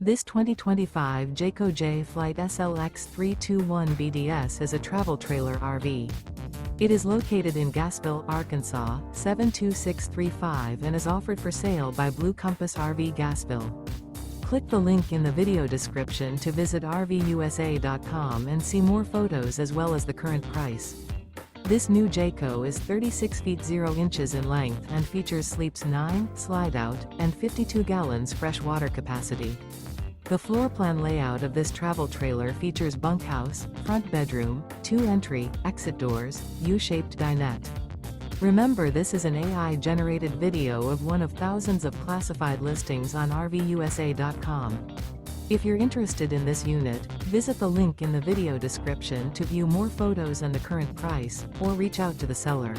This 2025 Jayco Jay Flight SLX 321 BDS is a travel trailer RV. It is located in Gassville, Arkansas, 72635 and is offered for sale by Blue Compass RV Gassville. Click the link in the video description to visit RVUSA.com and see more photos as well as the current price. This new Jayco is 36 feet 0 inches in length and features sleeps 9, slide-out, and 52 gallons fresh water capacity. The floor plan layout of this travel trailer features bunkhouse, front bedroom, 2 entry, exit doors, U-shaped dinette. Remember, this is an AI-generated video of one of thousands of classified listings on RVUSA.com. If you're interested in this unit, visit the link in the video description to view more photos and the current price, or reach out to the seller.